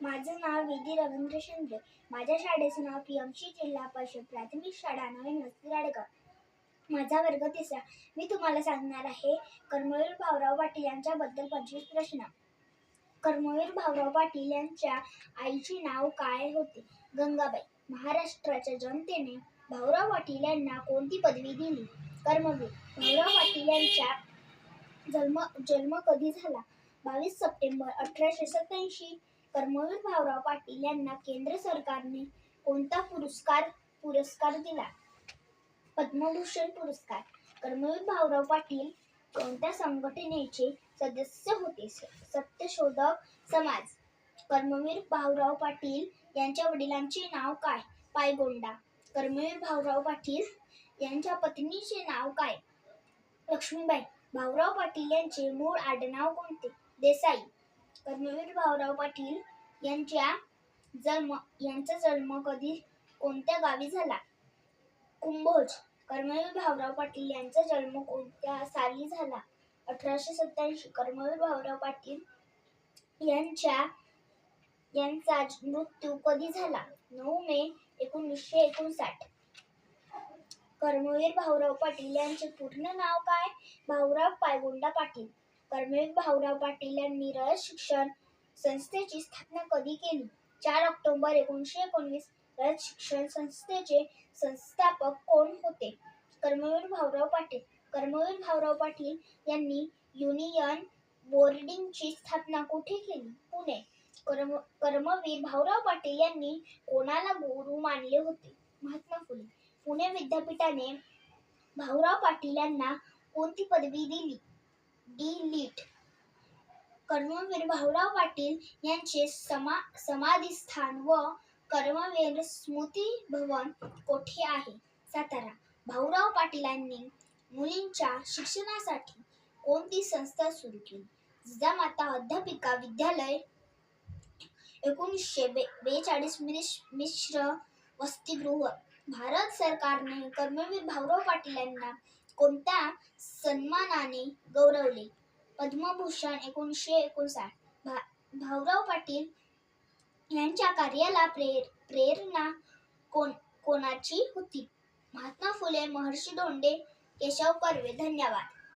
माझं नाव विधी रवींद्र शेंद्रे. माझ्या शाळेचं नाव पीएमसी जिल्हा परिषद प्राथमिक शाळा नवीन वस्ती राडगाव. माझा वर्ग 3रा. मी तुम्हाला सांगणार आहे कर्मवीर भाऊराव पाटील यांच्याबद्दल 25 प्रश्न. कर्मवीर भाऊराव पाटील यांच्या आईचे नाव काय होते? गंगाबाई. महाराष्ट्राच्या जनतेने भाऊराव पाटील यांना कोणती पदवी दिली? कर्मवीर. भाऊराव पाटील यांचा जन्म कधी झाला? 22 सप्टेंबर 1887. कर्मवीर भाऊराव पाटील यांना केंद्र सरकारने कोणता पुरस्कार दिला? पद्मभूषण पुरस्कार. कर्मवीर भाऊराव पाटील कोणत्या संघटनेचे सदस्य होते? सत्यशोधक समाज. कर्मवीर भाऊराव पाटील यांच्या वडिलांचे नाव काय? पायगोंडा. कर्मवीर भाऊराव पाटील यांच्या पत्नीचे नाव काय? लक्ष्मीबाई. भाऊराव पाटील यांचे मूळ आडनाव कोणते? देसाई. कर्मवीर भाऊराव पाटील यांचा जन्म कधी कोणत्या गावी झाला? कुंभोज. कर्मवीर भाऊराव पाटील यांचा जन्म कोणत्या साली झाला? 1887. कर्मवीर भाऊराव पाटील यांचा मृत्यू कधी झाला? 9 मे 1959. कर्मवीर भाऊराव पाटील यांचे पूर्ण नाव काय? भाऊराव पायगोंडा पाटील. कर्मवीर भाऊराव पाटील यांनी रयत शिक्षण संस्थेची स्थापना कधी केली? 4 ऑक्टोबर 1919. रयत शिक्षण संस्थेचे संस्थापक कोण होते? कर्मवीर भाऊराव पाटील. कर्मवीर भाऊराव पाटील यांनी युनियन बोर्डिंगची स्थापना कुठे केली? पुणे. कर्मवीर भाऊराव पाटील यांनी कोणाला गुरु मानले होते? महात्मा फुले. पुणे विद्यापीठाने भाऊराव पाटील यांना कोणती पदवी दिली? डी.लिट. कर्मवीर भाऊराव पाटील यांचे समाधीस्थान व कर्मवीर स्मृती भवन कोठे आहे? सातारा. भाऊराव पाटीलांनी मुलींच्या शिक्षणासाठी कोणती संस्था सुरू केली? जिजामाता अध्यापिका विद्यालय. 1942 मिश्र वसतिगृह. भारत सरकारने कर्मवीर भाऊराव पाटील यांना कोणत्या सन्मानाने गौरवले? पद्मभूषण. 1959. भाऊराव पाटील यांच्या कार्याला प्रेरणा कोणाची होती? महात्मा फुले, महर्षी धोंडे, केशव कर्वे. धन्यवाद.